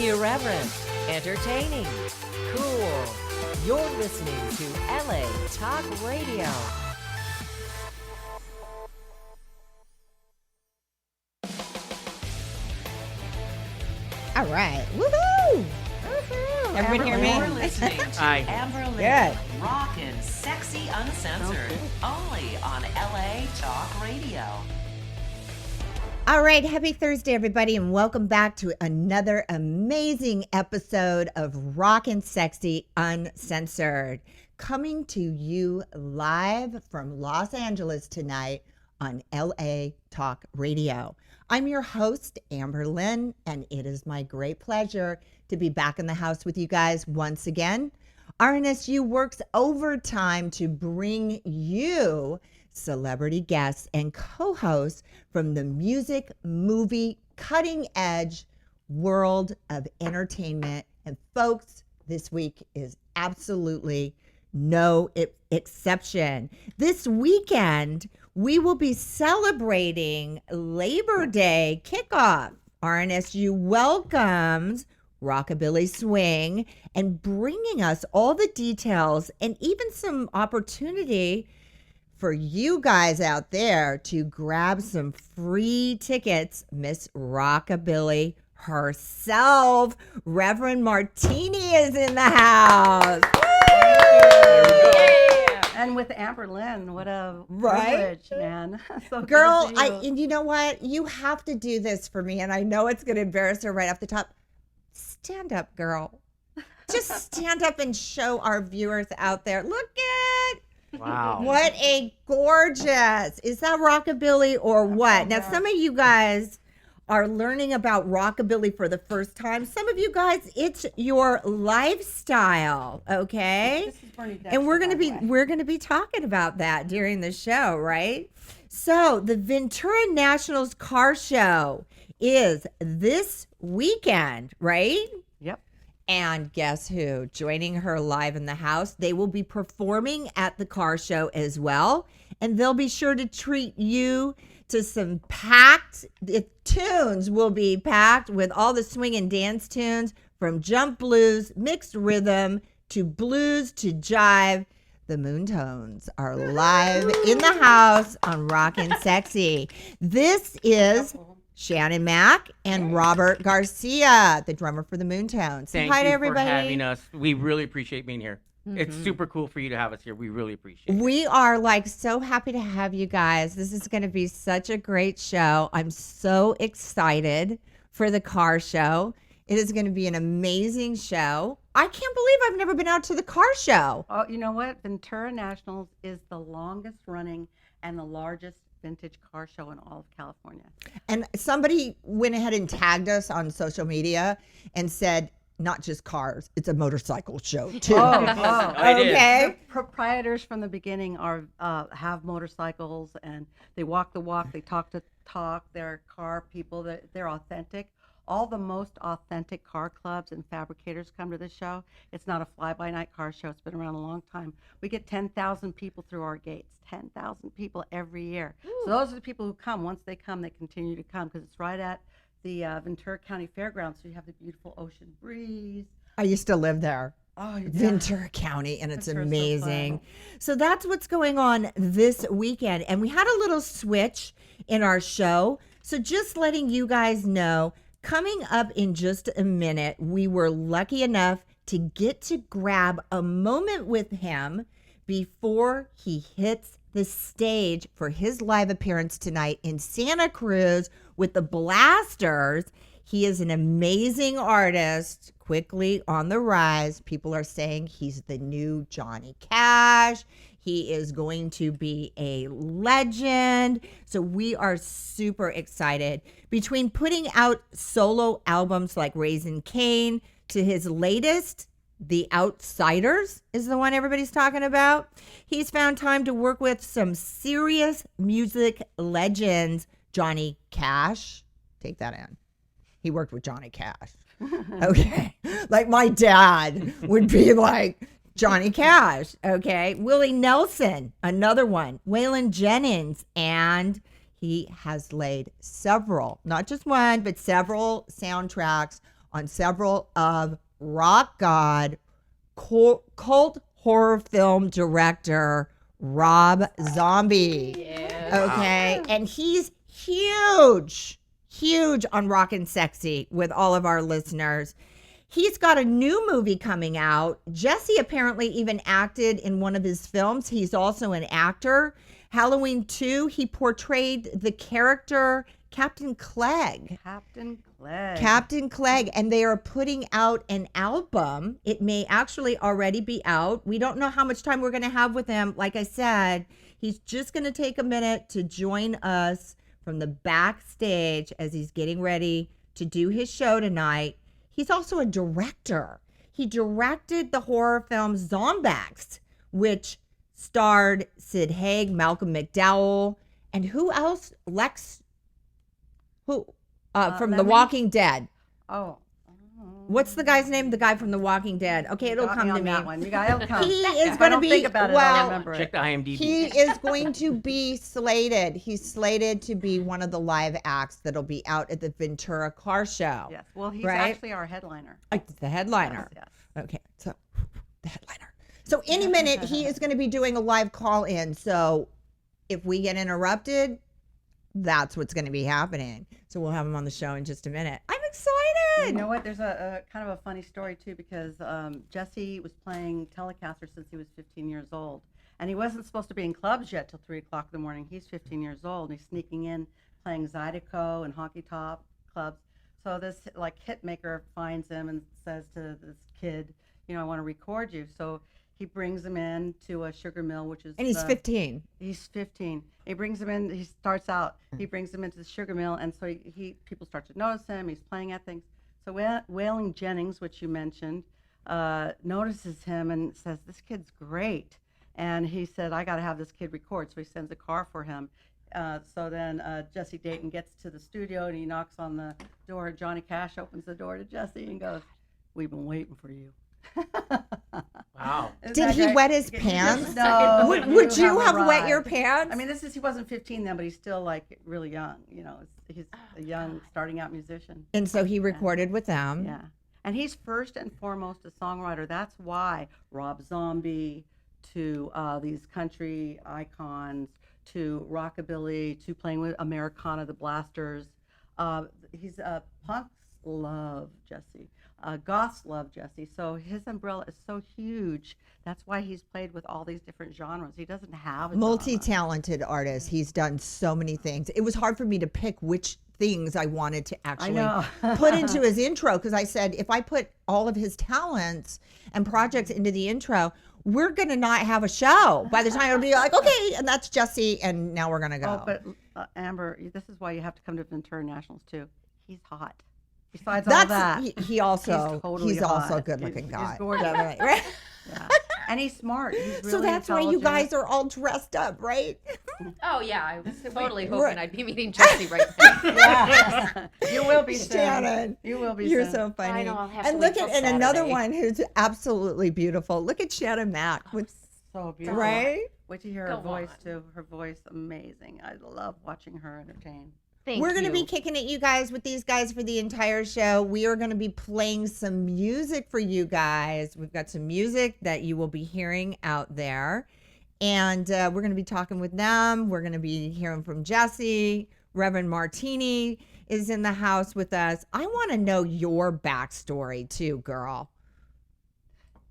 Irreverent, entertaining, cool. You're listening to LA Talk Radio. All right. Woohoo! Everyone hear me? You're listening to Hi. Amber Lynn, Good. Rockin' Sexxxy Uncensored, only on LA Talk Radio. All right. Happy Thursday, everybody, and welcome back to another amazing episode of Rockin' Sexxxy Uncensored. Coming to you live from Los Angeles tonight on LA Talk Radio. I'm your host, Amber Lynn, and it is my great pleasure to be back in the house with you guys once again. RNSU works overtime to bring you celebrity guests and co-hosts from the music, movie, cutting edge world of entertainment. And folks, this week is absolutely no exception. This weekend, we will be celebrating Labor Day kickoff. RNSU welcomes Rockabilly Swing and bringing us all the details and even some opportunity for you guys out there to grab some free tickets. Miss Rockabilly herself, Reverend Martini, is in the house. And with Amber Lynn, what a Right? privilege, man. So good Girl, to see you. and you know what? You have to do this for me, and I know it's going to embarrass her right off the top. Stand up, girl. Just stand up and show our viewers out there. Look at Wow. what a gorgeous. Is that rockabilly or what? Now, some of you guys are learning about rockabilly for the first time. Some of you guys, it's your lifestyle, okay? This is Bernie Dexter, And we're by the way. gonna be talking about that during the show, right? So the Ventura Nationals Car Show is this weekend, right? Yep. And guess who? Joining her live in the house. They will be performing at the car show as well. And they'll be sure to treat you to some packed, the tunes will be packed with all the swing and dance tunes from jump blues, mixed rhythm, to blues, to jive. The Moontones are live in the house on Rockin' Sexxxy. This is Shannon Mack and Robert Garcia, the drummer for the Moontones. Thank Hi to you everybody. for having us. We really appreciate being here. It's super cool for you to have us here. We really appreciate it. We are like so happy to have you guys. This is going to be such a great show. I'm so excited for the car show. It is going to be an amazing show. I can't believe I've never been out to the car show. Oh, you know what? Ventura Nationals is the longest running and the largest vintage car show in all of California. And somebody went ahead and tagged us on social media and said, not just cars, it's a motorcycle show too. I did. Okay. The proprietors from the beginning are have motorcycles, and they walk the walk, they talk the talk. They're car people. They're authentic. All the most authentic car clubs and fabricators come to the show. It's not a fly-by-night car show. It's been around a long time. We get 10,000 people through our gates. 10,000 people every year. So those are the people who come. Once they come, they continue to come because it's right at the Ventura County Fairgrounds. So you have the beautiful ocean breeze. I used to live there. Oh, yeah. Ventura County, and it's Ventura's so amazing. fun. So that's what's going on this weekend. And we had a little switch in our show. So just letting you guys know, coming up in just a minute, we were lucky enough to get to grab a moment with him before he hits the stage for his live appearance tonight in Santa Cruz with the Blasters. He is an amazing artist, quickly on the rise. People are saying he's the new Johnny Cash. He is going to be a legend. So we are super excited. Between putting out solo albums like Raising Cain to his latest, The Outsiders is the one everybody's talking about, he's found time to work with some serious music legends. Johnny Cash, take that in. He worked with Johnny Cash. Okay. Like my dad would be like Johnny Cash. Okay. Willie Nelson, another one. Waylon Jennings. And he has laid several, not just one, but several soundtracks on several of rock god, cult horror film director Rob Zombie. Okay. And he's huge on Rockin' Sexy with all of our listeners. He's got a new movie coming out. Jesse apparently even acted in one of his films. He's also an actor. Halloween 2, he portrayed the character Captain Clegg. Captain Clegg. And they are putting out an album. It may actually already be out. We don't know how much time we're going to have with him. Like I said, he's just going to take a minute to join us from the backstage as he's getting ready to do his show tonight. He's also a director. He directed the horror film Zombax, which starred Sid Haig, Malcolm McDowell, and who else? From The Walking Dead. Oh. What's the guy's name? The guy from The Walking Dead. Okay, it'll come to me. That one. You got it'll come. He is going to be. Think about it, I'll remember Check the IMDb. He is going to be slated. He's slated to be one of the live acts that'll be out at the Ventura Car Show. Yes. Well, he's right? actually our headliner. The headliner. Yes. Okay, so the headliner. So any minute he is going to be doing a live call in. So if we get interrupted, that's what's going to be happening. So we'll have him on the show in just a minute. I'm excited. You know what? There's a kind of a funny story too, because Jesse was playing Telecaster since he was 15 years old, and he wasn't supposed to be in clubs yet till 3 o'clock in the morning. He's 15 years old, and he's sneaking in playing Zydeco and honky tonk clubs. So this hit maker finds him and says to this kid, I want to record you. So he brings him in to a sugar mill, which is... And he's 15. He's 15. He brings him in. He starts out. He brings him into the sugar mill, and so people start to notice him. He's playing at things. So Wailing Jennings, which you mentioned, notices him and says, "This kid's great." And he said, "I got to have this kid record." So he sends a car for him. So then Jesse Dayton gets to the studio and he knocks on the door. Johnny Cash opens the door to Jesse and goes, "We've been waiting for you." Wow. Did he wet his pants? No. Would you have wet arrived. your pants? I mean, he wasn't 15 then, but he's still really young. He's a young starting out musician. And so he recorded with them. Yeah. And he's first and foremost a songwriter. That's why Rob Zombie to these country icons to rockabilly to playing with Americana, the Blasters. Punks love Jesse. Goths love Jesse. So his umbrella is so huge. That's why he's played with all these different genres. He doesn't have a multi-talented artist. He's done so many things. It was hard for me to pick which things I wanted to actually put into his intro, because I said if I put all of his talents and projects into the intro, we're going to not have a show. By the time it'll be like, okay, and that's Jesse, and now we're going to go. Oh, but Amber, this is why you have to come to Ventura Nationals too. He's hot. Besides all that, he's also a good-looking guy. He's gorgeous. Right? Yeah. And he's smart. He's really so that's why you guys intelligent. are all dressed up, right? Oh yeah, I was totally hoping I'd be meeting Jesse right now. Yeah. You will be soon. Shannon, You will be you're soon. so funny. I know, I'll have and to look wait at till and another Saturday. one who's absolutely beautiful. Look at Shannon Mack. With, So beautiful. right? Wait to hear her Go voice on. too. Her voice, amazing. I love watching her entertain. We're going to be kicking at you guys with these guys for the entire show. We are going to be playing some music for you guys. We've got some music that you will be hearing out there. And we're going to be talking with them. We're going to be hearing from Jesse. Reverend Martini is in the house with us. I want to know your backstory too, girl.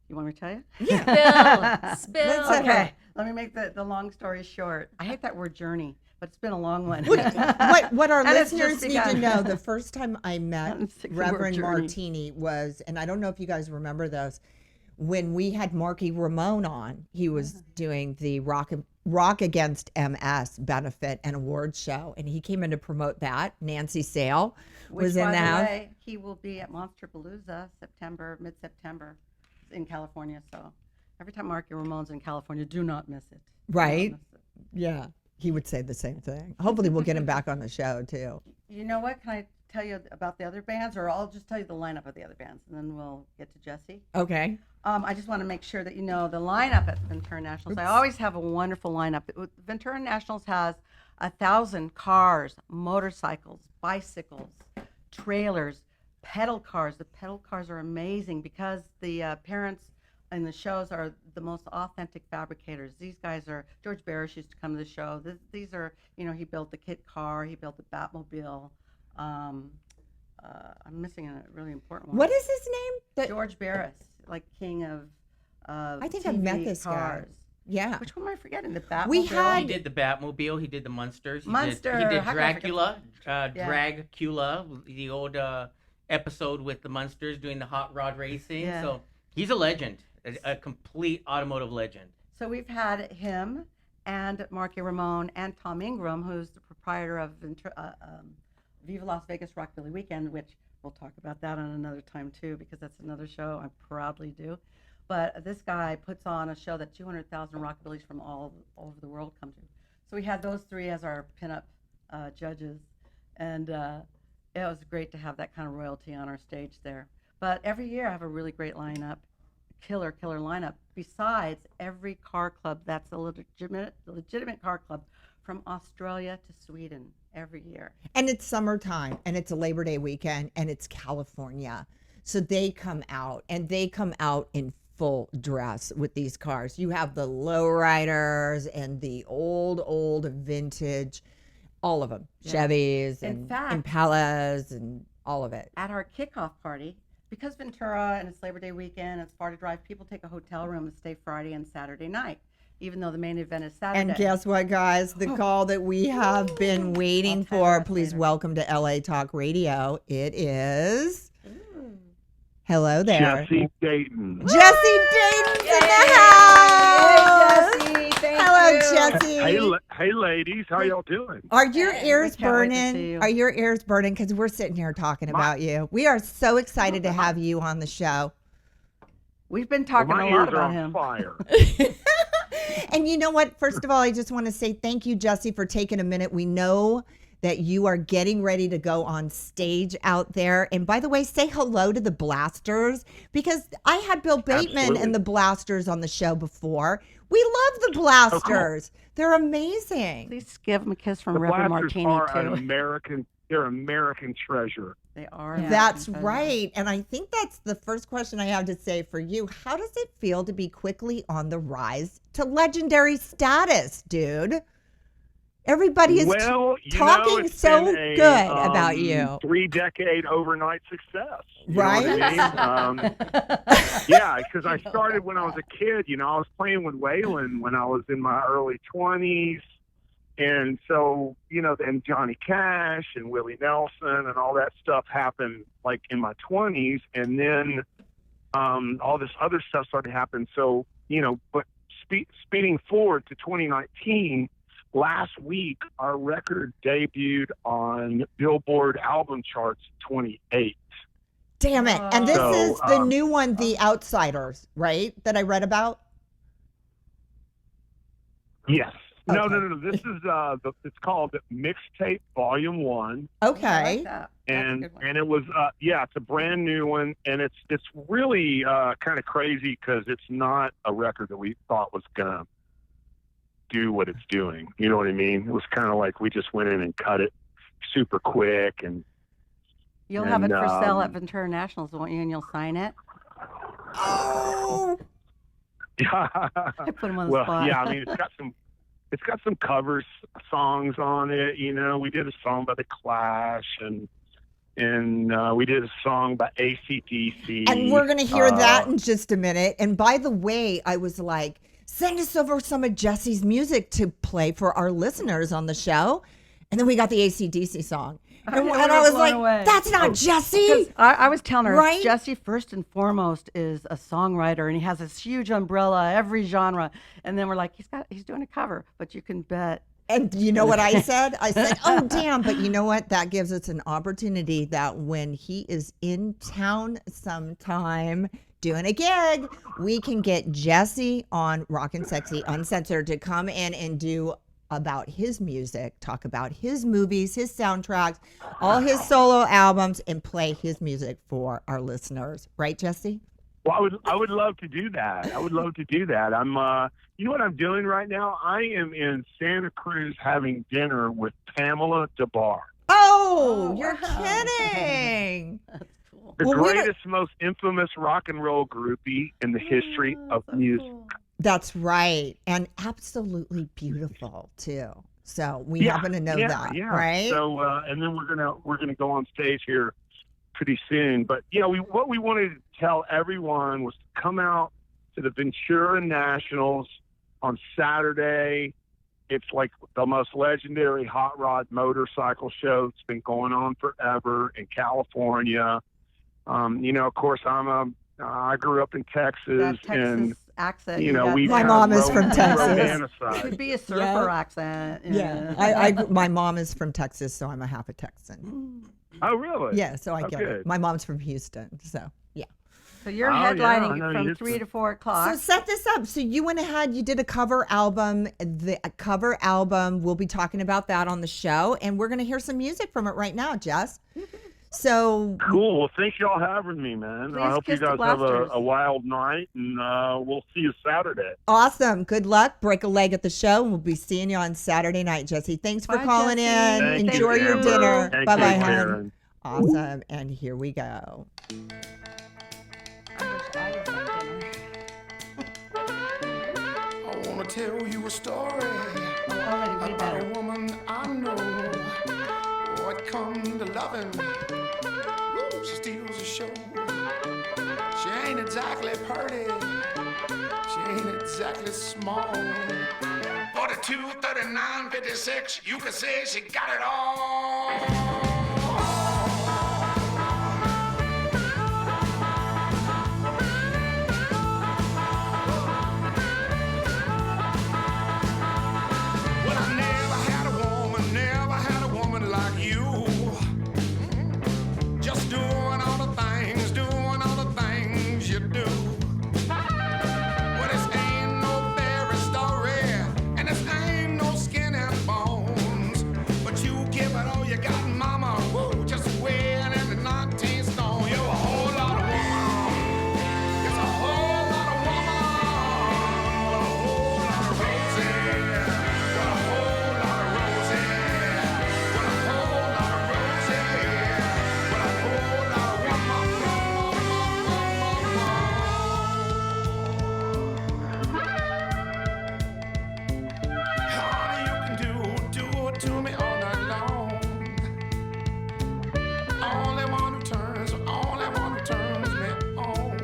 You want me to tell you? Yeah. Spill. Let's have Okay. Let me make the long story short. I hate that word journey, but it's been a long one. What our And it's listeners just need to begun. know, the first time I met I'm sick of the word Reverend journey. Martini was, and I don't know if you guys remember those, when we had Marky Ramone on. He was doing the Rock Against MS benefit and awards show, and he came in to promote that. Nancy Sale was Which, in by the the house. way, he will be at Monster Palooza mid-September in California. So every time Marky Ramone's in California, do not miss it. Do not Right? miss it. Yeah, he would say the same thing. Hopefully we'll get him back on the show too. You know what? Can I tell you about the other bands, or I'll just tell you the lineup of the other bands, and then we'll get to Jesse. Okay. I just want to make sure that you know the lineup at Ventura Nationals. I always have a wonderful lineup. Ventura Nationals has 1,000 cars, motorcycles, bicycles, trailers, pedal cars. The pedal cars are amazing because the parents in the shows are the most authentic fabricators. These guys are, George Barris used to come to the show. These are, he built the kit car, he built the Batmobile. I'm missing a really important one. What is his name? George Barris, like king of I think TV I've met this cars. guy. Yeah. Which one am I forgetting? The Batmobile? We had- He did the Batmobile. He did the Munsters. He Munster. did How could I forget Dracula. Yeah. Dragcula, the old episode with the Munsters doing the hot rod racing. Yeah. So he's a legend, a complete automotive legend. So we've had him and Marky Ramone and Tom Ingram, who's the proprietor of Viva Las Vegas Rockabilly Weekend, which we'll talk about that on another time too, because that's another show I proudly do. But this guy puts on a show that 200,000 rockabillys from all over the world come to. So we had those three as our pinup judges, and it was great to have that kind of royalty on our stage there. But every year I have a really great lineup, killer lineup. Besides every car club that's a legitimate car club, from Australia to Sweden every year. And it's summertime, and it's a Labor Day weekend, and it's California. So they come out, and they come out in full dress with these cars. You have the lowriders and the old vintage, all of them, Yeah. Chevys In and fact- Impalas and all of it. At our kickoff party, because Ventura and it's Labor Day weekend, it's far to drive, people take a hotel room and stay Friday and Saturday night, even though the main event is Saturday. And guess what, guys? The call that we have been waiting I'll tell you for. that Please later. welcome to LA Talk Radio. It is. Hello there. Jesse Dayton. Jesse Dayton's in the house. Jesse, thank Hello, you. Jesse. Hey, ladies, how y'all doing? Are your Hey, ears we can't wait to see burning? you. Are your ears burning? Because we're sitting here talking about you. We are so excited to have you on the show. We've been talking My a lot ears are about on him. fire. And you know what? First of all, I just want to say thank you, Jesse, for taking a minute. We know that you are getting ready to go on stage out there. And by the way, say hello to the Blasters, because I had Bill Bateman Absolutely. and the Blasters on the show before. We love the Blasters. They're amazing. Please give him a kiss from The Reverend Blasters Martini, are an too. They're American treasure. They are. That's American treasures. right. And I think that's the first question I have to say for you. How does it feel to be quickly on the rise to legendary status, dude? Everybody is talking it's so been a, good about you. 3-decade overnight success. You know Right? what I mean? Yeah, because I started when I was a kid. I was playing with Waylon when I was in my early 20s. And so, then Johnny Cash and Willie Nelson and all that stuff happened like in my 20s. And then all this other stuff started to happen. So, but speeding forward to 2019, last week, our record debuted on Billboard album charts 28. Damn it. And this So, is the new one, The Outsiders, right? That I read about? Yes. Okay. No. This is it's called Mixtape Volume 1. I Okay. like that. That's a And good one. and it was it's a brand new one, and it's really kind of crazy because it's not a record that we thought was gonna do what it's doing. You know what I mean? It was kind of like we just went in and cut it super quick, and You'll have it for sale at um, Ventura Nationals, won't you? And you'll sign it. Oh, I put him on the well, spot. yeah. I mean, it's got some covers songs on it. We did a song by The Clash, and we did a song by AC/DC. and we're going to hear that in just a minute. And by the way, I was like, send us over some of Jesse's music to play for our listeners on the show. And then we got the AC/DC song. And, know, and we I were was blown like, away. that's not Jesse. I was telling her, Right? Jesse, first and foremost, is a songwriter, and he has this huge umbrella, every genre. And then we're like, he's doing a cover, but you can bet. And you know what I said? I said, oh, damn. But you know what? That gives us an opportunity that when he is in town sometime doing a gig, we can get Jesse on Rockin' Sexy Uncensored to come in and do about his music, talk about his movies, his soundtracks, all his solo albums, and play his music for our listeners. Right, Jesse? Well, I would love to do that. I'm, you know what I'm doing right now? I am in Santa Cruz having dinner with Pamela DeBar. Oh, you're wow. kidding. That's cool. The Well, we're- greatest, most infamous rock and roll groupie in the history of music. That's right. And absolutely beautiful too. So we happen to know that, right? So, and then we're gonna go on stage here pretty soon. But what we wanted to tell everyone was to come out to the Ventura Nationals on Saturday. It's like the most legendary hot rod motorcycle show. It's been going on forever in California. Of course, I grew up in Texas, That Texas and accent. My mom is from Texas. Could be a surfer accent. My mom is from Texas, so I'm a half a Texan. Oh, really? Yeah, so I get good. it. My mom's from Houston, so yeah. So you're I headlining know from Houston. 3 to 4 o'clock. So set this up. So you went ahead, you did a cover album. The cover album, we'll be talking about that on the show, and we're going to hear some music from it right now, Jess. So Cool. Well, thank you all having me, man. Please I hope you kiss the guys have blasters. a wild night, and we'll see you Saturday. awesome. Good luck. Break a leg at the show, and we'll be seeing you on Saturday night, Jesse. Thanks for Bye, calling Jesse. in. Thank Enjoy you, your Amber. dinner. Thank Bye-bye, you, hon. Karen. Awesome. And here we go. I wanna tell you a story Already way about better. a woman I know. What come to loving? Woo, she steals the show. She ain't exactly pretty. She ain't exactly small. 42, 39, 56, you could say she got it all. Well, I never had a woman like you. Just doing all the things you do. Well, this ain't no fairy story, and this ain't no skin and bones. But you give it all you got, mama. Woo, just weighing in the 19 stone. You're a whole lot of woman. It's a whole lot of woman. A whole lot of rosy. What a whole lot of rosy. What a whole lot of rosy. What a whole lot of Honey, you can do it to me all night long. Only one who turns me on.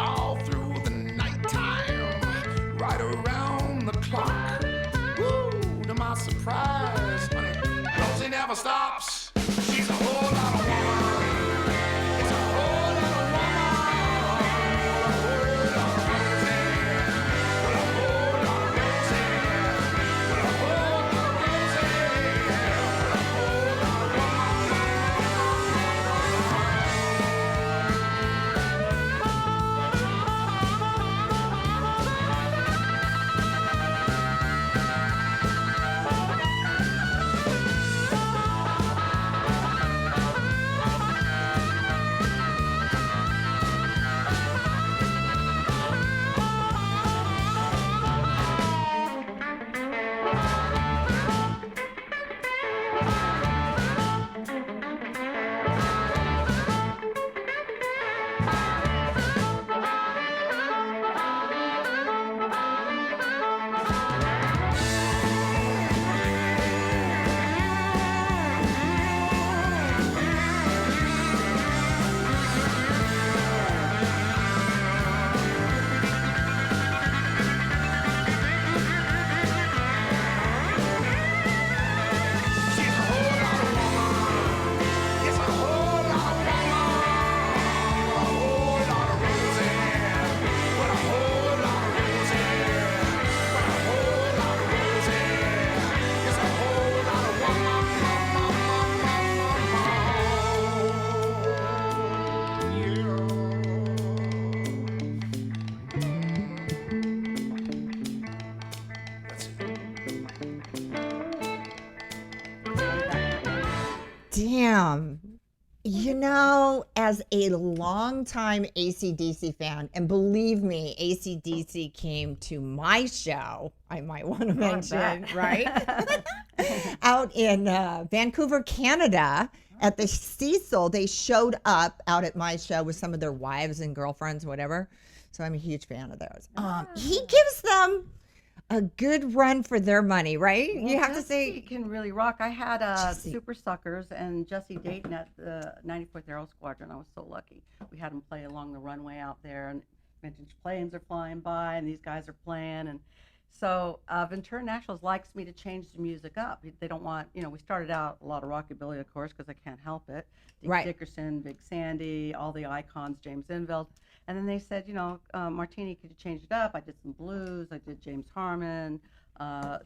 All through the nighttime, right around the clock. Woo, to my surprise, honey, Rosie never stops. She's a whole lot of woman. It's a whole lot of woman. A whole lot of Rosie. What a whole lot of Rosie. What a whole lot of Rosie. What a whole lot of She's a whole lot of woman. It's a whole lot of woman. What a whole lot of Rosie. What a whole lot of Rosie. What a whole lot of Rosie. It's a whole lot of Damn. As a longtime AC/DC fan, and believe me, AC/DC came to my show, I might want to mention, bet. right? Out in Vancouver, Canada. at the Cecil. They showed up out at my show with some of their wives and girlfriends, whatever. So I'm a huge fan of theirs. He gives them a good run for their money, right? Well, you have to Jesse say. can really rock. I had Jesse. Super Suckers and Jesse Dayton at the 94th Aero Squadron. I was so lucky. We had him play along the runway out there, and vintage planes are flying by, and these guys are playing. And so Ventura Nationals likes me to change the music up. They don't want, we started out a lot of rockabilly, of course, because I can't help it. Dick Right. Dickerson, Big Sandy, all the icons, James Inveld. And then they said, Martini, could you change it up? I did some blues. I did James Harmon,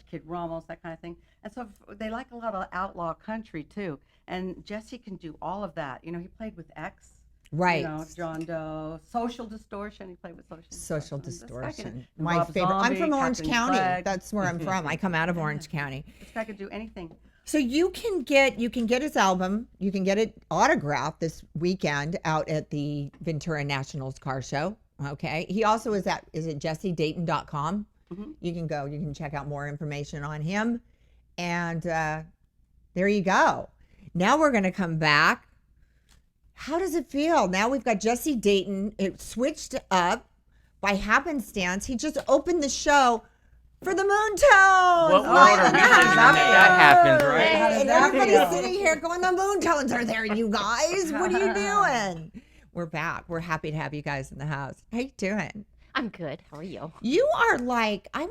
Kid Ramos, that kind of thing. And so they like a lot of outlaw country, too. And Jesse can do all of that. He played with X. Right. John Doe, Social Distortion. He played with Social This guy Distortion. can- My Rob favorite. I'm Zombie, from Orange Captain County. Clegg. That's where I'm from. I come out of Orange County. This guy could do anything. So you can get his album. You can get it autographed this weekend out at the Ventura Nationals car show. Okay. He also is it jessedayton.com. Mhm. You can go. You can check out more information on him. And there you go. Now we're going to come back. How does it feel? Now we've got Jesse Dayton. It switched up by happenstance. He just opened the show for the Moontones. What world are we living in that happens, right? And that everybody's feel? sitting here going, the Moontones are there, you guys. What are you doing? We're back. We're happy to have you guys in the house. How you doing? I'm good. How are you? You are like, I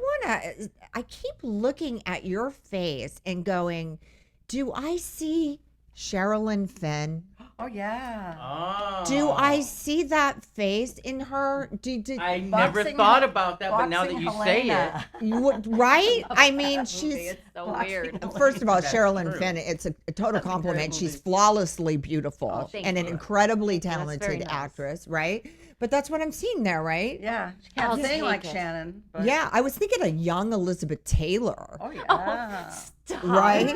keep looking at your face and going, do I see Sherilyn Fenn? Oh, yeah. Oh. Do I see that face in her? I never thought about that, but now that you say it. Right? I mean, she's, It's so weird. first of all, That's Sherilyn true. Fenn, it's a total compliment. great She's movie. flawlessly beautiful Oh, thank and an you. incredibly very talented nice. actress, right? But that's what I'm seeing there, right? Yeah. She can't I'll sing take like it. Shannon. But, Yeah, I was thinking a young Elizabeth Taylor. Oh, yeah. Stop. Right?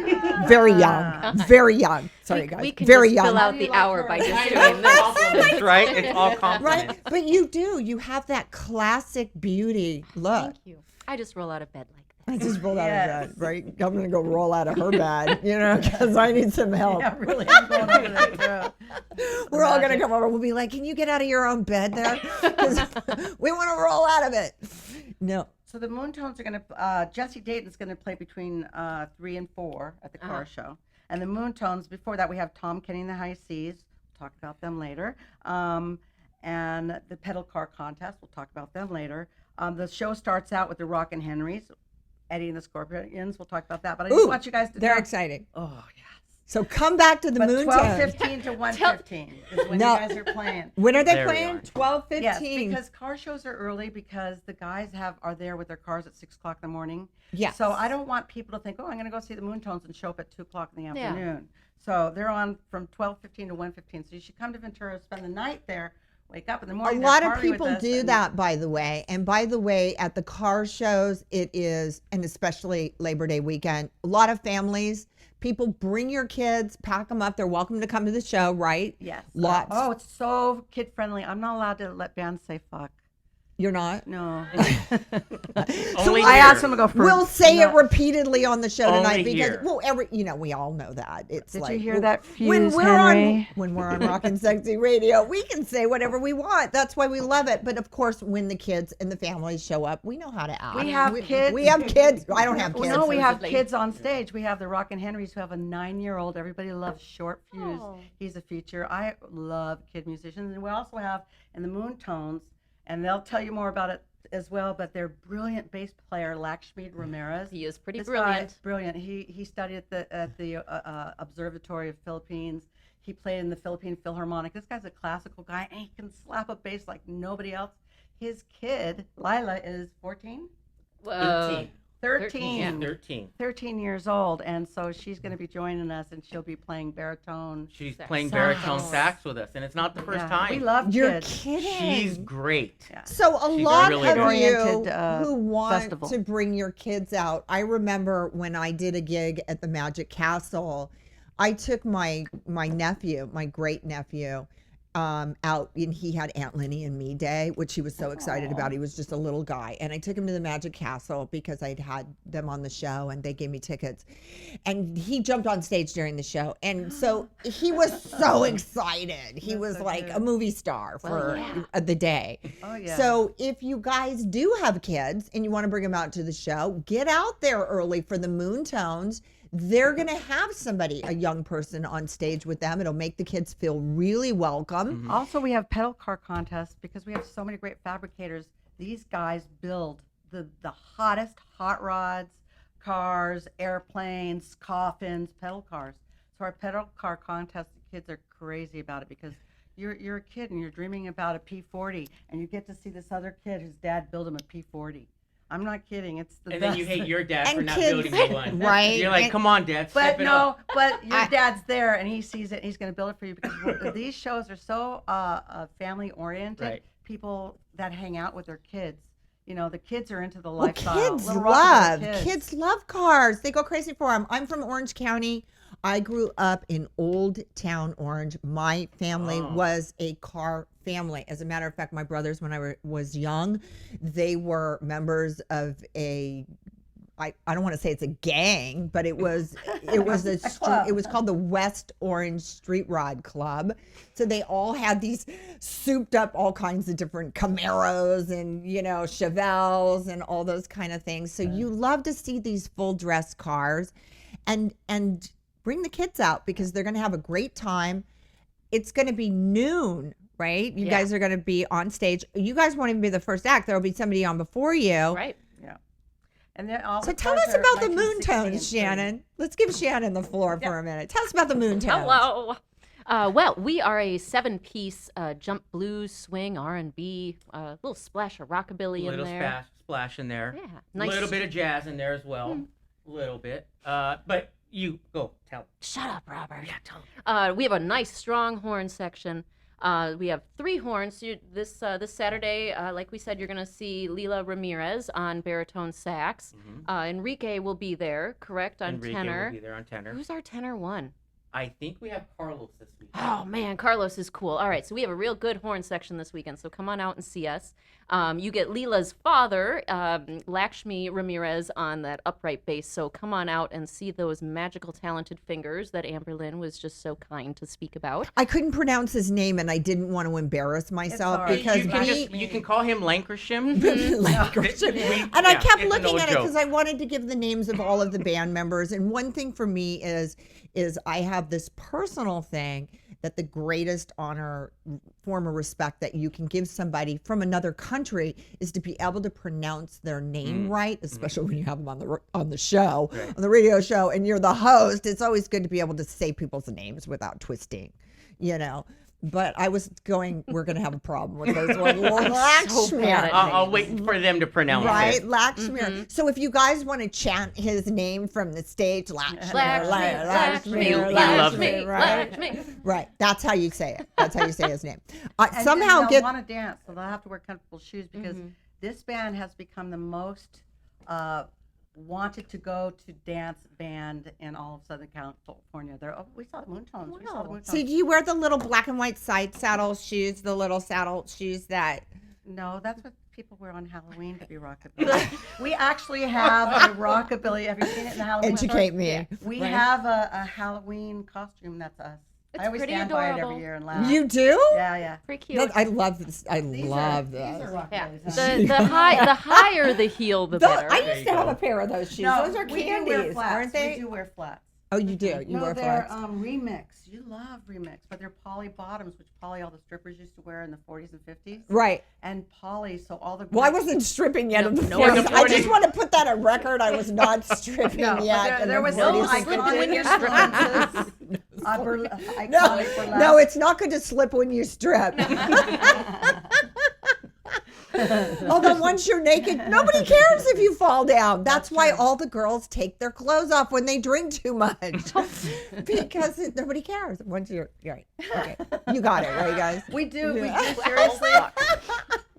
Very young. Very young. Sorry, guys. We can Very just young. fill out How do you the like hour her? by just I doing know, this. compliments, right? It's all compliments. Right? But you do. You have that classic beauty look. Thank you. I just roll out of bed like I this. just rolled out Yes. of bed, right? I'm going to go roll out of her bed, because I need some help. Yeah, really. I'm going over there, too. We're all going to come over. We'll be like, can you get out of your own bed there? 'Cause we want to roll out of it. No. So the Moontones are going to, Jesse Dayton's going to play between 3 and 4 at the car show. And the Moontones, before that, we have Tom Kenny and the High Seas. We'll talk about them later. And the pedal car contest. We'll talk about them later. The show starts out with the Rockin' Henrys, Eddie and the Scorpions. We'll talk about that. But I just Ooh, want you guys to They're know. excited. Oh, yes. So come back to the But Moontones. 12:15 to 1:15 is when No. you guys are playing. When are they There we playing? are. 12:15. Yes, because car shows are early because the guys are there with their cars at 6 o'clock in the morning. Yes. So I don't want people to think, oh, I'm going to go see the Moontones and show up at 2 o'clock in the Yeah. afternoon. So they're on from 12:15 to 1:15. So you should come to Ventura, spend the night there, wake up in the A morning. lot they're of party with people us, do and- that, by the way. And by the way, at the car shows, it is, and especially Labor Day weekend, a lot of families, people bring your kids, pack them up. They're welcome to come to the show, right? Yes. Lots. Oh, it's so kid friendly. I'm not allowed to let bands say fuck. You're not? No. Only I here. asked them to go first. We'll say it repeatedly on the show Only tonight because, here. well, we all know that. It's Did like, you hear that when fuse, we're Henry? when we're on Rockin' Sexy Radio, we can say whatever we want. That's why we love it. But of course, when the kids and the families show up, we know how to act. We have kids. We have kids. I don't have Well, kids. no, we have supposedly. kids on stage. We have the Rockin' Henrys who have a 9-year-old. Everybody loves Short Fuse. Oh. He's a feature. I love kid musicians. And we also have in the Moontones, and they'll tell you more about it as well, but their brilliant bass player, Lakshmi Ramirez. He is pretty This brilliant. guy's brilliant. He studied at the Observatory of Philippines. He played in the Philippine Philharmonic. This guy's a classical guy, and he can slap a bass like nobody else. His kid, Lila, is 14? 13. 13. yeah. 13. 13 years old, and so she's going to be joining us, and she'll be playing baritone. She's Sax. playing Sax. baritone sax with us, and it's not the first Yeah, time. We love You're kids. kidding. She's great. Yeah. So a She's lot really of good. you Oriented, who want festival. to bring your kids out. I remember when I did a gig at the Magic Castle, I took my nephew, my great nephew, out, and he had Aunt Linny and Me Day, which he was so excited about. He was just a little guy, and I took him to the Magic Castle because I'd had them on the show, and they gave me tickets, and he jumped on stage during the show, and so he was so excited. He was so like cute. a movie star for the day. Oh, yeah. So if you guys do have kids and you want to bring them out to the show, get out there early for the Moon Tones. They're going to have somebody, a young person on stage with them. It'll make the kids feel really welcome. Also, we have pedal car contests because we have so many great fabricators. These guys build the hottest hot rods, cars, airplanes, coffins, pedal cars. So our pedal car contest, the kids are crazy about it because you're a kid and you're dreaming about a P40 and you get to see this other kid whose dad built him a P40. I'm not kidding. It's the And best. then you hate your dad And for not kids- building you one. Right. You're like, come on, Dad, step But it no, up. but your dad's there and he sees it and he's going to build it for you because these shows are so family oriented. Right. People that hang out with their kids, you know, the kids are into the Well, lifestyle. kids Little rock love, and kids love cars. They go crazy for them. I'm from Orange County. I grew up in Old Town Orange. My family was a car family. As a matter of fact, my brothers, when I was young, they were members of a, I don't want to say it's a gang, but it was it was called the West Orange Street Rod Club. So they all had these souped up all kinds of different Camaros and, you know, Chevelles and all those kind of things. So you love to see these full dress cars and bring the kids out because they're going to have a great time. It's going to be noon, right? You guys are going to be on stage. You guys won't even be the first act. There'll be somebody on before you. Right. Yeah. And then all So the tell cars us are about the 1960 Moon and Tones, 30. Shannon. Let's give Shannon the floor for a minute. Tell us about the Moon Tones. Hello. Well, we are a 7-piece jump blues, swing, R&B, little splash of rockabilly in Little there. splash in there. Yeah, A nice. little bit of jazz in there as well. Little bit. But you go tell. Shut up, Robert. Yeah, tell. We have a nice, strong horn section. We have 3 horns. This Saturday, like we said, you're going to see Lila Ramirez on baritone sax. Enrique will be there, correct, on Enrique tenor. will be there on tenor. Who's our tenor one? I think we have Carlos this week. Oh, man, Carlos is cool. All right, so we have a real good horn section this weekend, so come on out and see us. You get Lila's father, Lakshmi Ramirez, on that upright bass, so come on out and see those magical, talented fingers that Amber Lynn was just so kind to speak about. I couldn't pronounce his name, and I didn't want to embarrass myself all right. because You can call him Lancashire. Lancashire. And And I kept looking at it because I wanted to give the names of all of the band members. And one thing for me is I have this personal thing that the greatest honor, form of respect that you can give somebody from another country is to be able to pronounce their name right, especially when you have them on the show, on the radio show, and you're the host. It's always good to be able to say people's names without twisting, you know. But I was going, we're going to have a problem with those ones. Lakshmi. I'll wait for them to pronounce Right, it. Lakshmi. So if you guys want to chant his name from the stage, Lakshmi, Lakshmi, Lakshmi, right? Lakshmi. Right, that's how you say it. That's how you say his name. And Somehow they'll get want to dance, so they'll have to wear comfortable shoes because this band has become the most wanted to go to dance band in all of Southern California. We saw the Moon Tones. We saw the Moon Tones. So do you wear the little black and white side saddle shoes, the little saddle shoes that? No, that's what people wear on Halloween to be rockabilly. We actually have a rockabilly. Have you seen it in the Halloween? Educate store? me. Yeah. We Right. have a Halloween costume that's us. It's I always pretty stand by it adorable. every year and laugh. You do? Yeah, yeah. Pretty cute. I love this. I These love are, this. These are Yeah. rockabillys. The higher the heel, the better. I There used you to have go. a pair of those shoes. No, Those are we do wear candies, flats. aren't they? We do wear flats. Oh, you do. You No, wear they're flats. remix. You love remix, but they're poly bottoms, which poly all the strippers used to wear in the 40s and 50s. Right. And poly, so all the. Well, I wasn't stripping yet in the No, 40s. in the I just 40s. want to put that on record. I was not stripping No, but yet. in there the was 40s no and slip 50s. when you're stripping. No, it's not good to slip when you strip. Although once you're naked, nobody cares if you fall down. That's why all the girls take their clothes off when they drink too much. Because nobody cares once you're right. Okay. You got it, right, guys? We do. We Yeah. do. Seriously.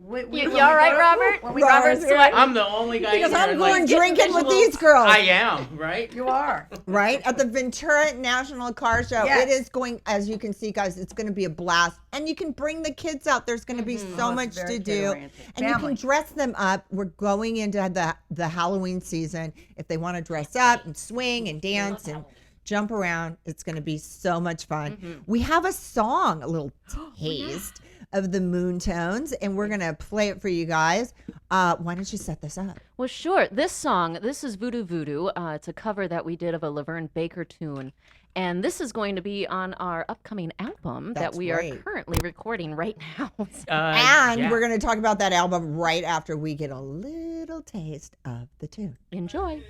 You all right, Robert? Robert's sweating. I'm the only guy Because in there I'm like, going drinking with these girls. I am, right? You are. Right? At the Ventura National Car Show. Yes. It is going, as you can see, guys, it's going to be a blast. And you can bring the kids out. There's going to be so much to do. And you can dress them up. We're going into the Halloween season. If they want to dress up and swing and dance and jump around, it's going to be so much fun. We have a song, a little taste of the Moon Tones, and we're going to play it for you guys. Why don't you set this up? Well, sure. This song, this is Voodoo Voodoo. It's a cover that we did of a Laverne Baker tune. And this is going to be on our upcoming album that we are currently recording right now. And we're going to talk about that album right after we get a little taste of the tune. Enjoy.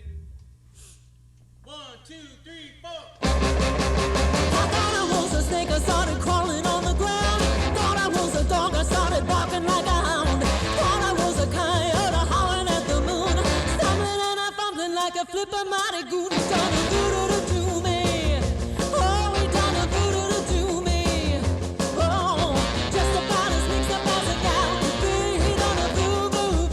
1, 2, 3, 4. I thought I was a snake, I started crawling on the ground. Thought I was a dog, I started barking like a hound. Thought I was a coyote, howling at the moon. Stumbling and I fumbling like a flipper-mighty goon. He done a voodoo to me. Oh, he done a voodoo to me. Oh, just about as mixed up as a cow could be. He done a voodoo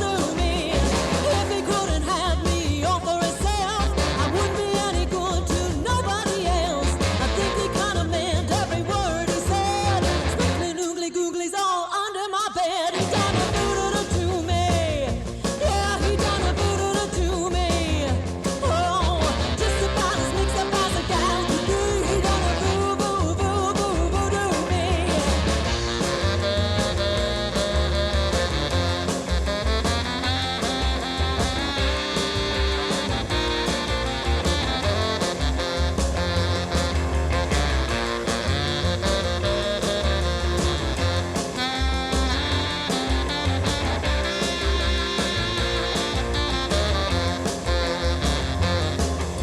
to me. If he couldn't have me all for himself, I wouldn't be any good to nobody else. I think he kind of meant every word he said. Sprinkling oogly googlies all under my bed. He done a voodoo to me. Yeah, he done a voodoo to me. Oh, just about as mixed up as a gal could be. He done a voodoo to me.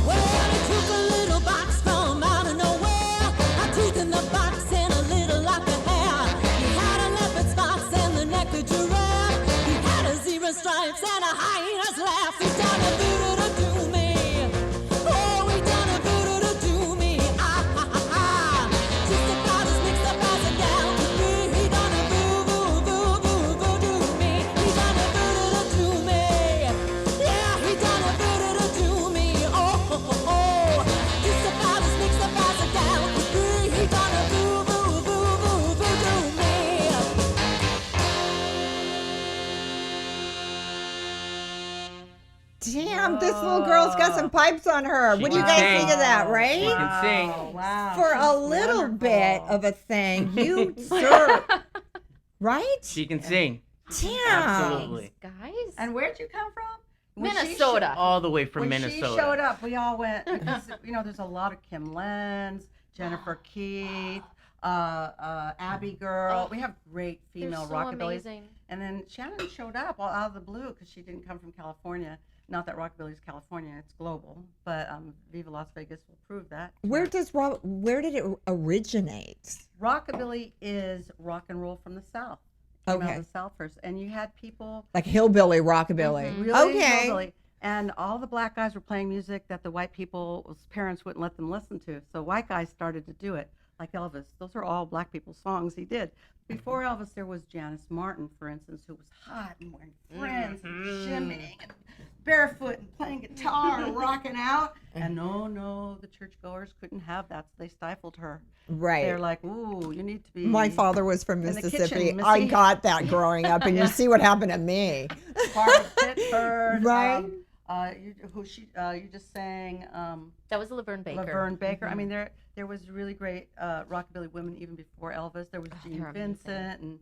Well, he took a little box from out of nowhere. A tooth in the box and a little lock of hair. He had a leopard spots and the neck of giraffe. He had a zebra stripes and a hyena's laugh. He done a voodoo to me. Oh, he done a voodoo to me. Ah, ha, ha, ha. Just about as mixed up as a gal could be. He done a voodoo to me. He done a voodoo to me. Yeah, he done a voodoo to me. Oh, ho, ho, ho. Just about as mixed up as a gal could be. He done a voodoo to me. Damn, this little girl's got some pipes on her. What do you guys can think of that, She right? can sing. Wow. For a that's little wonderful. bit of a thing, you serve, right? She can sing. Damn. Absolutely. Guys? And where'd you come from? When she Minnesota. All the way from when Minnesota. she showed up, we all went because there's a lot of Kim Lenz, Jennifer Keith, Abby Girl. We have great They're female so rockabillys. amazing. And then Shannon showed up all out of the blue because she didn't come from California. Not that rockabilly is California; it's global. But Viva Las Vegas will prove that. Where did it originate? Rockabilly is rock and roll from the South. Came out Okay. of the South first, and you had people Like hillbilly rockabilly. really Okay. hillbilly. And all the black guys were playing music that the white people's parents wouldn't let them listen to. So white guys started to do it, like Elvis. Those are all black people's songs he did. Before Elvis, there was Janice Martin, for instance, who was hot and wearing fringe and shimmying and barefoot and playing guitar and rocking out. And no, the churchgoers couldn't have that, so they stifled her. Right. They're like, ooh, you need to be My father was from in the Mississippi. kitchen, I Missy. got that growing up, and you see what happened to me. part of Pittsburgh. Right. You just sang That was Laverne Baker. Laverne Baker. I mean, there was really great rockabilly women even before Elvis. There was Gene they're amazing. Vincent, and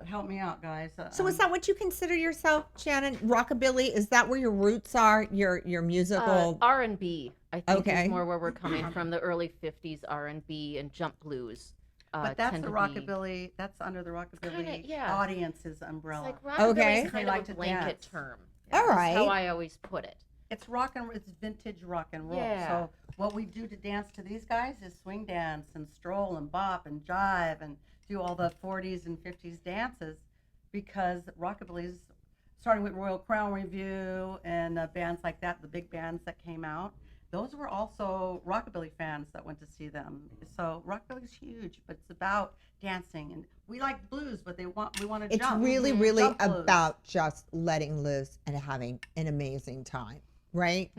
help me out, guys. So is that what you consider yourself, Shannon? Rockabilly? Is that where your roots are? Your musical? R&B, I think, Okay. is more where we're coming from. The early 50s R&B and jump blues. But that's tend the to be- rockabilly. That's under the rockabilly Kinda, yeah. audience's It's umbrella. like rockabilly Okay. is They kind like of to a blanket dance. term. All That's right. how I always put it. It's it's vintage rock and roll. Yeah. So what we do to dance to these guys is swing dance and stroll and bop and jive and do all the 40s and 50s dances, because rockabilly's starting with Royal Crown Review and bands like that, the big bands that came out. Those were also rockabilly fans that went to see them. So rockabilly's huge, but it's about dancing, and we like blues, but we want to It's jump. really, really Jump blues. about just letting loose and having an amazing time, right?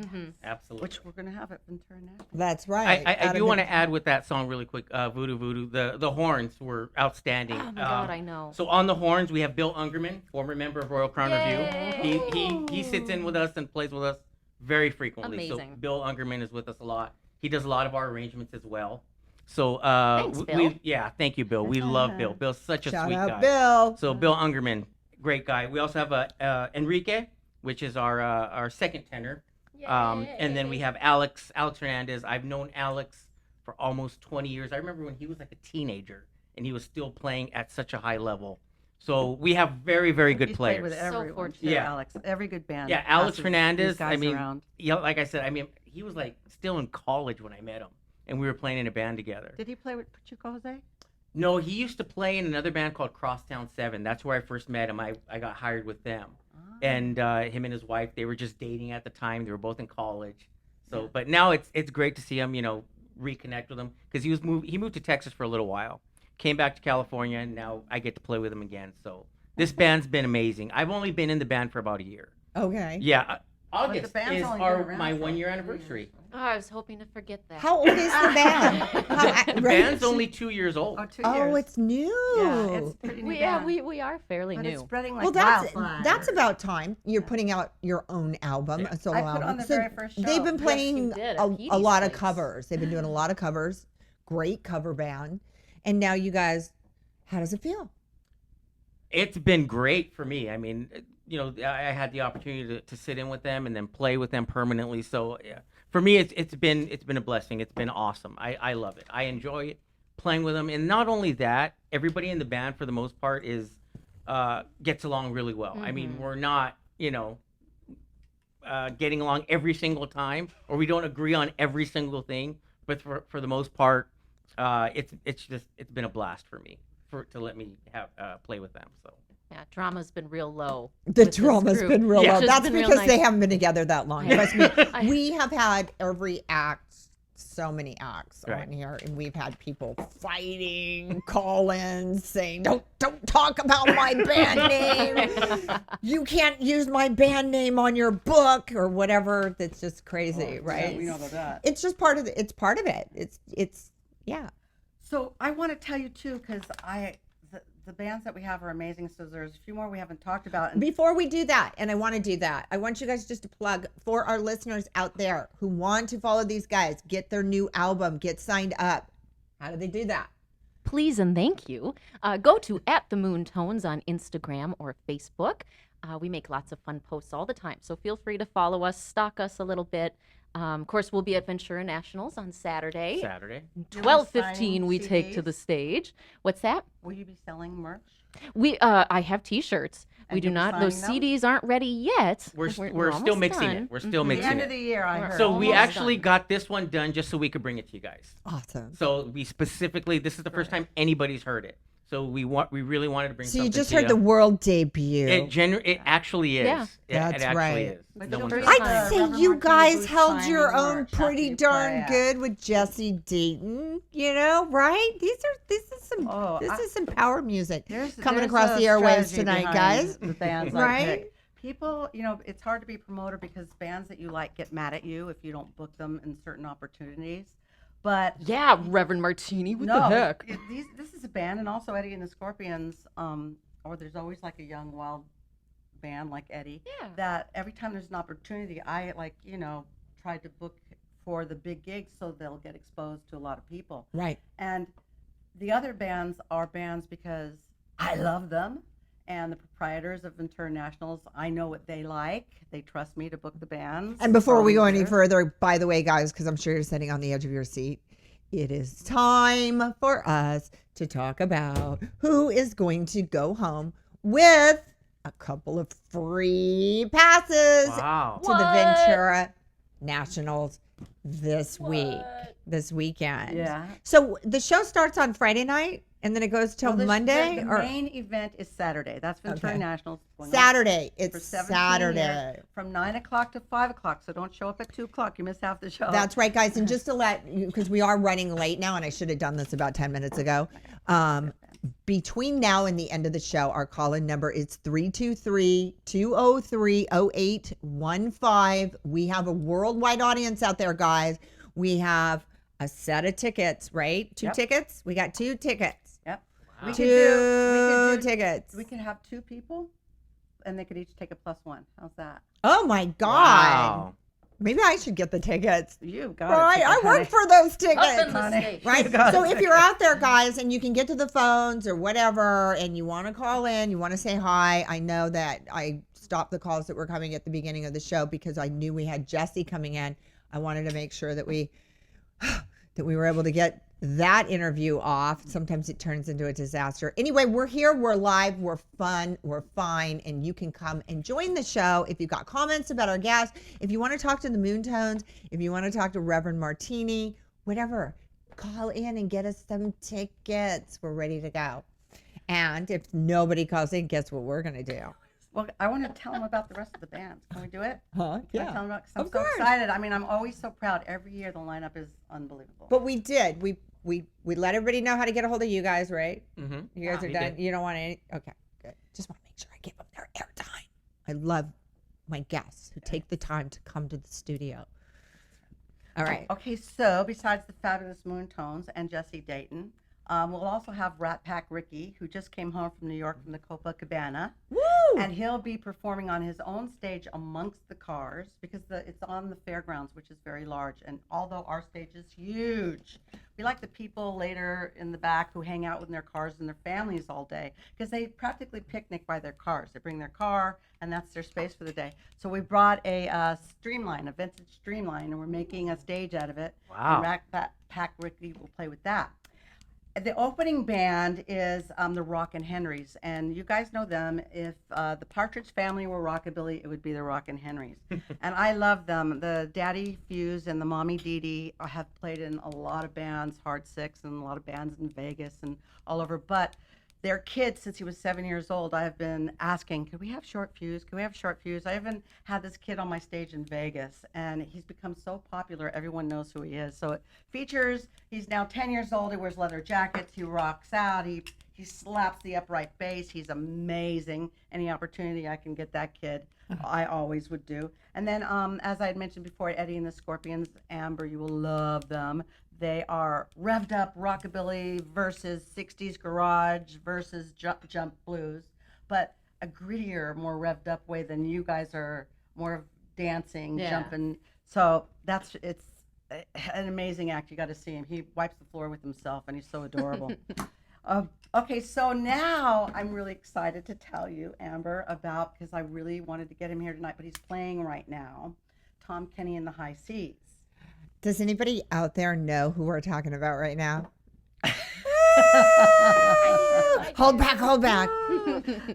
Absolutely. Which we're gonna have at Ventura National. That's right. I Out do of want to it- add with that song really quick, Voodoo Voodoo. The horns were outstanding. Oh my God, I know. So on the horns we have Bill Ungerman, former member of Royal Crown Yay! Review. He sits in with us and plays with us very frequently. So Amazing. Bill Ungerman is with us a lot. He does a lot of our arrangements as well. So Thanks, Bill. thank you, Bill. We love Bill. Bill's such a Shout sweet out, guy. Bill. So Bill Ungerman, great guy. We also have Enrique, which is our second tenor. And then we have Alex Hernandez. I've known Alex for almost 20 years. I remember when he was like a teenager and he was still playing at such a high level. So we have very, very good He's played players. with everyone. fortunate. Yeah. Alex. Every good band. Yeah, Alex passes Hernandez. these guys I mean, around. yeah, like I said, he was like still in college when I met him, and we were playing in a band together. Did he play with Pachuco Jose? No, he used to play in another band called Crosstown 7. That's where I first met him. I got hired with them. And him and his wife, they were just dating at the time. They were both in college. So, but now it's great to see him, reconnect with him because he moved to Texas for a little while, came back to California, and now I get to play with him again. So this band's been amazing. I've only been in the band for about a year. Okay. Yeah, August band's is only been around my for 1 year 3 anniversary. Oh, I was hoping to forget that. How old is the band? The band's only 2 years old. Oh, 2 Oh, years. it's new. Yeah, it's pretty new. Yeah, band. we are fairly But new. it's spreading like Well, that's wildfire. about time. You're putting out your own album, a solo I put album. on the very first show. They've been Yes, playing you did, at a Petey's lot of place. covers. They've been doing a lot of covers. Great cover band. And now you guys, how does it feel? It's been great for me. I mean, I had the opportunity to sit in with them and then play with them permanently. So yeah, for me, it's been a blessing. It's been awesome. I love it. I enjoy it playing with them. And not only that, everybody in the band for the most part gets along really well. I mean, we're not getting along every single time, or we don't agree on every single thing. But for the most part, it's been a blast for me to let me play with them. So. Yeah, drama's been real low. The with this drama's group. been real Yeah. low. Which has That's been real because they nice. haven't been together that long. Trust me. I- We have had every act, so many acts Right. on here, and we've had people fighting, call-ins, saying, "Don't talk about my band name. You can't use my band name on your book," or whatever. That's just crazy, right? Yeah, we know about that. It's just part of it. It's part of it. It's yeah. So I want to tell you too, because the bands that we have are amazing. So there's a few more we haven't talked about. And Before we do that, and I want to do that, I want you guys just to plug for our listeners out there who want to follow these guys, get their new album, get signed up. How do they do that? Please and thank you. Go to @themoontones on Instagram or Facebook. We make lots of fun posts all the time, so feel free to follow us, stalk us a little bit. Of course, we'll be at Ventura Nationals on Saturday. 12:15 we take to the stage. What's that? will you be selling merch? I have T-shirts. And We do you'll be not. Those signing them? CDs aren't ready yet. We're almost still mixing done. it. We're still The mixing end it. of the year, I heard. So we Almost actually done. got this one done just so we could bring it to you guys. Awesome. So we specifically, this is the first time anybody's heard it. So we really wanted to bring So something you just to heard the world debut. It actually is. Yeah. That's it actually right. is. But No you one's don't heard hear it. I'd the say Reverend you Martini guys Booth held signing your own merch pretty after you darn play. good with Jesse Dayton. You know, right? This is some power music coming across a the airwaves strategy tonight, behind guys. The bands Right? I pick. People, it's hard to be a promoter because bands that you like get mad at you if you don't book them in certain opportunities. But Yeah, Reverend Martini. What no, the heck? This is a band, and also Eddie and the Scorpions. Or there's always like a young wild band like Eddie. Yeah. That every time there's an opportunity, I try to book for the big gigs so they'll get exposed to a lot of people. Right. And the other bands are bands because I love them. And the proprietors of Ventura Nationals, I know what they like. They trust me to book the bands. And before we go from any there. further, by the way, guys, because I'm sure you're sitting on the edge of your seat, it is time for us to talk about who is going to go home with a couple of free passes Wow. to the Ventura Nationals this weekend. Yeah. So the show starts on Friday night and then it goes till Well, Monday? The or main event is Saturday. That's Ventura Okay. Nationals. going on Saturday. for It's 17 Saturday. years, from 9 o'clock to 5 o'clock. So don't show up at 2 o'clock. You miss half the show. That's right, guys. And just to let you, because we are running late now, and I should have done this about 10 minutes ago. between now and the end of the show, our call-in number is 323-203-0815. We have a worldwide audience out there, guys. We have a set of tickets, right? Two tickets? We got 2 tickets. Yep. Wow. We Two could do tickets. We can have 2 people, and they could each take a +1. How's that? Oh, my God. Wow. Maybe I should get the tickets. You got Right, it. I work for those tickets. Up in the honey. state. Right. You got So it. if you're out there, guys, and you can get to the phones or whatever, and you want to call in, you want to say hi. I know that I stopped the calls that were coming at the beginning of the show because I knew we had Jesse coming in. I wanted to make sure that we were able to get that interview off. Sometimes it turns into a disaster. Anyway, we're here, we're live, we're fun, we're fine, and you can come and join the show if you've got comments about our guests, if you want to talk to the Moontones, if you want to talk to Reverend Martini, whatever, call in and get us some tickets. We're ready to go. And if nobody calls in, guess what we're going to do? Well, I want to tell them about the rest of the bands. Can we do it? Huh? Can I tell them about? 'Cause I'm Of so course. excited. I mean, I'm always so proud. Every year the lineup is unbelievable. But we did. We let everybody know how to get a hold of you guys, right? Mm-hmm. You guys are we done. did. You don't want any. Okay, good. Just want to make sure I give them their airtime. I love my guests who take the time to come to the studio. All right. Okay, so besides the fabulous Moontones and Jesse Dayton, we'll also have Rat Pack Ricky, who just came home from New York from the Copacabana. Woo! And he'll be performing on his own stage amongst the cars because it's on the fairgrounds, which is very large. And although our stage is huge, we like the people later in the back who hang out with their cars and their families all day because they practically picnic by their cars. They bring their car, and that's their space for the day. So we brought a Streamline, a vintage Streamline, and we're making a stage out of it. Wow. And Rat Pack Ricky will play with that. The opening band is the Rockin' Henrys, and you guys know them. If the Partridge Family were rockabilly, it would be the Rockin' Henrys. And I love them. The Daddy Fuse and the Mommy Dee Dee have played in a lot of bands, Hard Six, and a lot of bands in Vegas and all over. But their kid, since he was 7 years old, I have been asking, could we have Short Fuse? Could we have Short Fuse? I even had this kid on my stage in Vegas, and he's become so popular, everyone knows who he is. So it features, he's now 10 years old, he wears leather jackets, he rocks out, he slaps the upright bass, he's amazing. Any opportunity I can get that kid, I always would do. And then, as I had mentioned before, Eddie and the Scorpions, Amber, you will love them. They are revved up rockabilly versus 60s garage versus jump blues, but a grittier, more revved up way than you guys are, more of dancing, jumping. So it's an amazing act. You got to see him. He wipes the floor with himself, and he's so adorable. Okay, so now I'm really excited to tell you, Amber, about, because I really wanted to get him here tonight, but he's playing right now, Tom Kenny and the High Seas. Does anybody out there know who we're talking about right now? Hold back, hold back.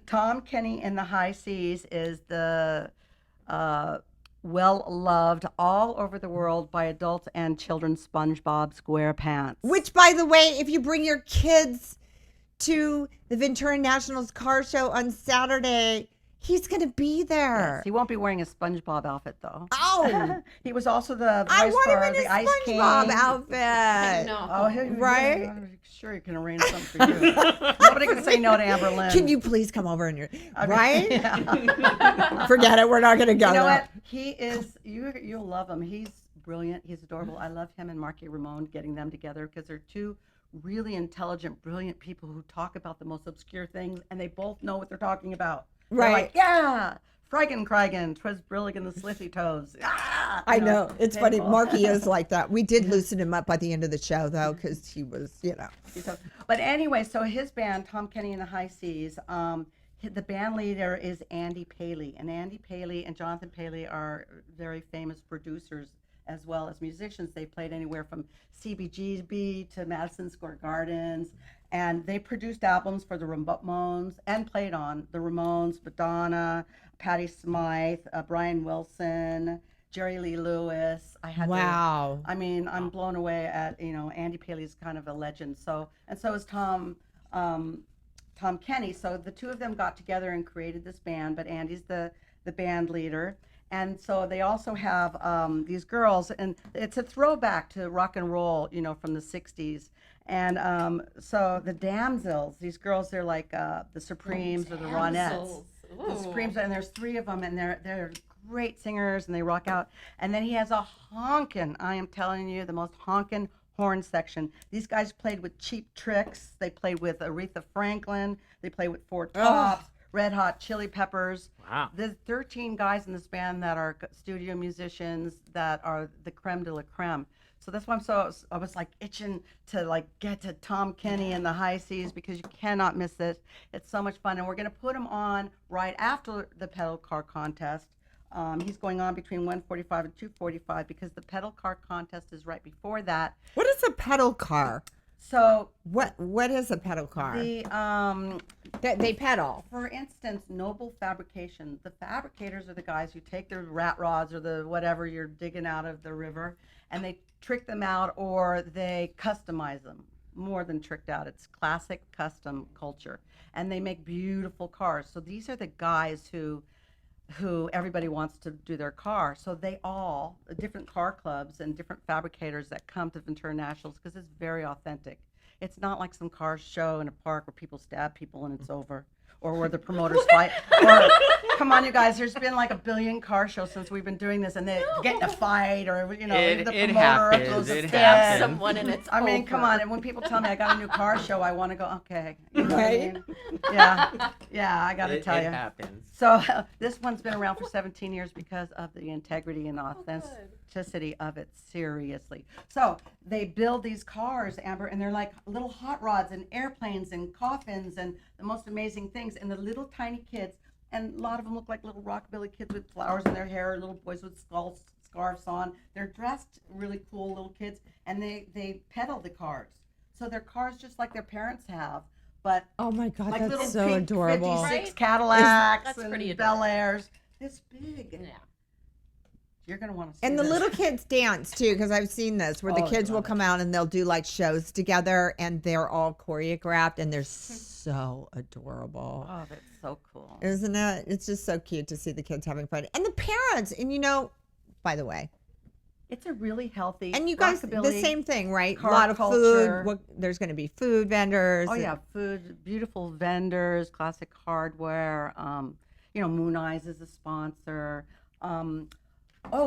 Tom Kenny and the High Seas is the well-loved all over the world by adults and children SpongeBob SquarePants. Which, by the way, if you bring your kids to the Ventura Nationals car show on Saturday, he's going to be there. Yes, he won't be wearing a SpongeBob outfit, though. Oh, He was also the I voice want for him in the his Ice King. SpongeBob outfit. No. Oh, Right? I'm sure he can arrange something for you. Nobody can say no to Amber Lynn. Can you please come over and right? Yeah. Forget it. We're not going to go You know there. what? He is, you'll love him. He's brilliant. He's adorable. I love him and Marky Ramone getting them together because they're two really intelligent, brilliant people who talk about the most obscure things, and they both know what they're talking about. They're Right. like, yeah, Friggin' Crigan, 'twas brillig and the slithy toes. Ah! I You know. It's funny. painful. Marky is like that. We did loosen him up by the end of the show, though, because he was, But anyway, so his band, Tom Kenny and the High Seas, the band leader is Andy Paley. And Andy Paley and Jonathan Paley are very famous producers as well as musicians. They played anywhere from CBGB to Madison Square Gardens. And they produced albums for the Ramones and played on the Ramones, Madonna, Patti Smythe, Brian Wilson, Jerry Lee Lewis. wow. I'm blown away at, Andy Paley's kind of a legend. So is Tom Kenny. So the two of them got together and created this band, but Andy's the band leader. And so they also have these girls, and it's a throwback to rock and roll, from the 60s. And so the damsels, these girls, they're like the Supremes or the Ronettes. The Supremes, and there's 3 of them, and they're great singers, and they rock out. And then he has a honkin', I am telling you, the most honkin' horn section. These guys played with Cheap Tricks. They played with Aretha Franklin. They played with Four Tops, Red Hot Chili Peppers. Wow. There's 13 guys in this band that are studio musicians that are the creme de la creme. So that's why I was like itching to get to Tom Kenny and the High Seas, because you cannot miss this. It's so much fun. And we're going to put him on right after the pedal car contest. He's going on between 1:45 and 2:45 because the pedal car contest is right before that. What is a pedal car? So what is a pedal car? They pedal. For instance, Noble Fabrication. The fabricators are the guys who take their rat rods or the whatever you're digging out of the river, and they trick them out, or they customize them. More than tricked out. It's classic custom culture. And they make beautiful cars. So these are the guys who everybody wants to do their car. So they all, different car clubs and different fabricators that come to Ventura Nationals, because it's very authentic. It's not like some car show in a park where people stab people and it's over, or where the promoters fight. Or, come on, you guys, there's been like a billion car shows since we've been doing this, and they get in a fight, or the promoter happens. throws a It stick. happens. Someone in its I mean, come on. And when people tell me I got a new car show, I want to go, okay. You know what I mean? Yeah, I got to tell It you. happens. So this one's been around for 17 years because of the integrity and authenticity of it, seriously. So they build these cars, Amber, and they're like little hot rods and airplanes and coffins and the most amazing things. And the little tiny kids, and a lot of them look like little rockabilly kids with flowers in their hair, little boys with scarves on. They're dressed really cool, little kids, and they pedal the cars. So they're cars just like their parents have. But Oh my God, like that's little so pink adorable. 56 Right? Cadillacs That's and pretty Bel adorable. Airs. This big. Yeah. You're going to want to see And the this. little kids dance too, because I've seen this where the Oh, they kids will love come out and they'll do like shows together, and they're all choreographed, and they're so adorable. Oh, that's so cool. Isn't it? It's just so cute to see the kids having fun. And the parents, and by the way, It's a really healthy. and you guys, the rockabilly same thing, right? A car lot of culture. food. There's going to be food vendors. Oh yeah, food, beautiful vendors, classic hardware. Moon Eyes is a sponsor.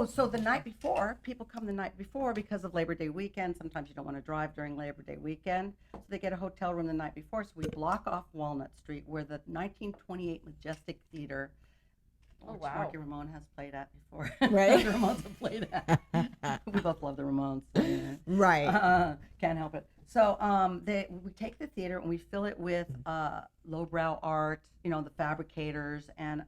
So the night before, people come the night before because of Labor Day weekend. Sometimes you don't want to drive during Labor Day weekend, so they get a hotel room the night before. So we block off Walnut Street, where the 1928 Majestic Theater, which wow. Marky Ramone has played at before. Right. The Ramones have played at. We both love the Ramones. So, yeah. Right. Can't help it. So we take the theater and we fill it with lowbrow art, the fabricators, and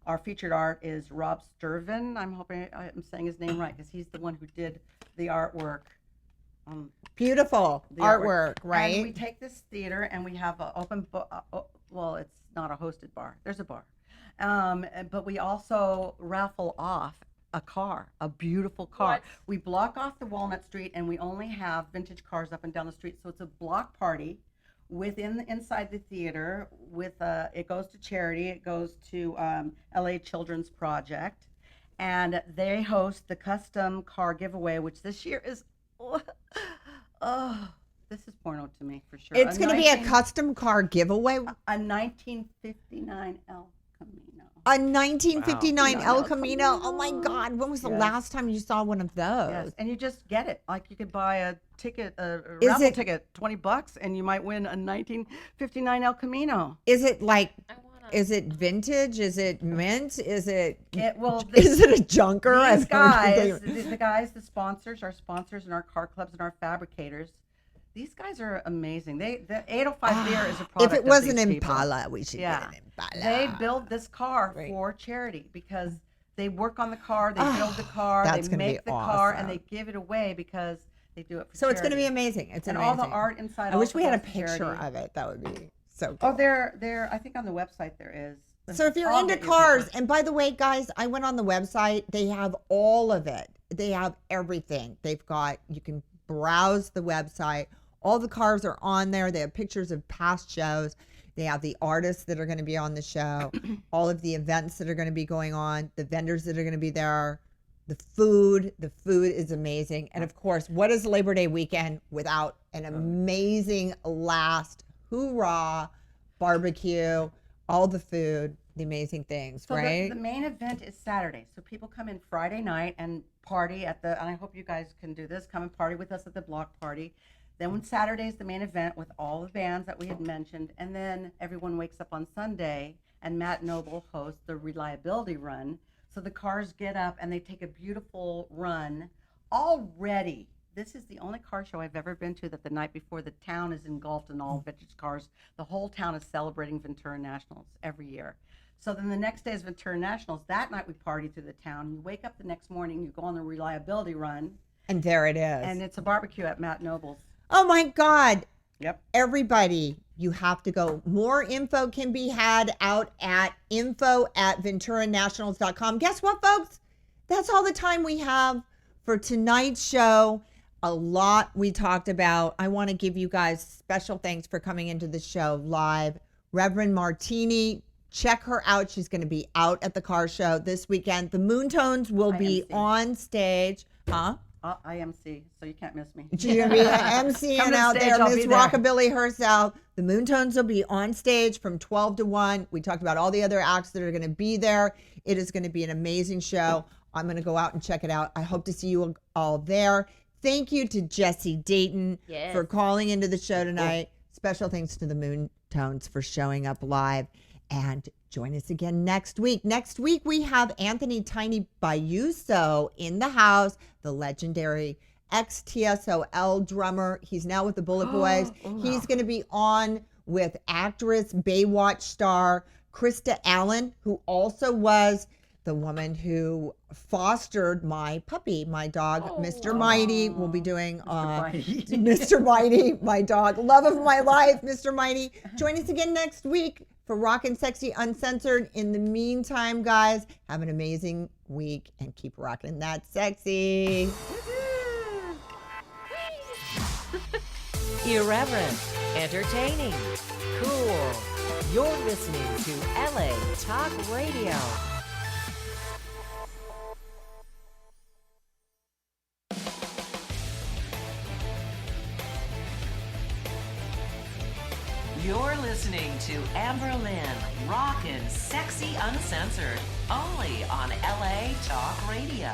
our featured art is Rob Sturvin. I'm hoping I'm saying his name right, because he's the one who did the artwork. Beautiful The artwork, right? And we take this theater and we have an open well, it's not a hosted bar. There's a bar. But we also raffle off a car, a beautiful car. What? We block off the Walnut Street, and we only have vintage cars up and down the street. So it's a block party inside the theater. It goes to charity. It goes to LA Children's Project, and they host the custom car giveaway, which this year is this is porno to me for sure. It's going to be a custom car giveaway. A 1959 El Camino. A 1959 Wow. El El Camino. Oh my Camino. God. When was the Yes. last time you saw one of those? Yes, and you just get it. Like you could buy a ticket, a Is raffle it- ticket, $20, and you might win a 1959 El Camino. Is it like, I wanna. is it vintage? Is it mint? Is it, Well, is it a junker? I these don't know. guys, the guys, the sponsors, our sponsors, and our car clubs and our fabricators. These guys are amazing. The 805 beer is a product. If it was of an these people. Impala, we should Yeah. get an Impala. They build this car Right. for charity because they work on the car, they build the car, that's they gonna be make the car, and awesome. they give it away because they do it for So it's going to be charity. amazing. It's And amazing. all the art inside. I wish also we had a goes to picture charity. of it. That would be so Oh, cool. they're. I think on the website there is. So if you're I'll into get you a cars, picture. and by the way, guys, I went on the website. They have all of it. They have everything. You can browse the website. All the cars are on there. They have pictures of past shows. They have the artists that are going to be on the show, all of the events that are going to be going on, the vendors that are going to be there, the food is amazing. And of course, what is Labor Day weekend without an amazing last hoorah barbecue, all the food, the amazing things, So right? the main event is Saturday. So people come in Friday night and party at the, and I hope you guys can do this, come and party with us at the block party. Then when Saturday is the main event with all the bands that we had mentioned, and then everyone wakes up on Sunday and Matt Noble hosts the reliability run. So the cars get up and they take a beautiful run already. This is the only car show I've ever been to that the night before the town is engulfed in all vintage cars. The whole town is celebrating Ventura Nationals every year. So then the next day is Ventura Nationals. That night we party through the town. You wake up the next morning, you go on the reliability run, And there it is. and it's a barbecue at Matt Noble's. Oh my God. Yep. Everybody, you have to go. More info can be had out at info@venturanationals.com. Guess what, folks? That's all the time we have for tonight's show. A lot we talked about. I want to give you guys special thanks for coming into the show live. Reverend Martini, check her out. She's going to be out at the car show this weekend. The Moontones will be IMC. on stage. Huh? IMC, so you can't miss me. She's going to be MCing Come to the out stage, there. I'll Miss be there. Rockabilly herself. The Moontones will be on stage from 12 to 1. We talked about all the other acts that are going to be there. It is going to be an amazing show. I'm going to go out and check it out. I hope to see you all there. Thank you to Jesse Dayton Yes. for calling into the show tonight. Special thanks to the Moontones for showing up live. And join us again next week. Next week, we have Anthony Tiny Bayuso in the house, the legendary ex-TSOL drummer. He's now with the Bullet Boys. He's going to be on with actress, Baywatch star Krista Allen, who also was the woman who fostered my puppy, my dog, Mr. Mighty. We'll be doing Mr. Mighty, my dog, love of my life, Mr. Mighty. Join us again next week for Rockin' Sexy Uncensored. In the meantime, guys, have an amazing week and keep rocking that sexy. Irreverent, entertaining, cool. You're listening to LA Talk Radio. You're listening to Amber Lynn, Rockin' Sexy Uncensored, only on LA Talk Radio.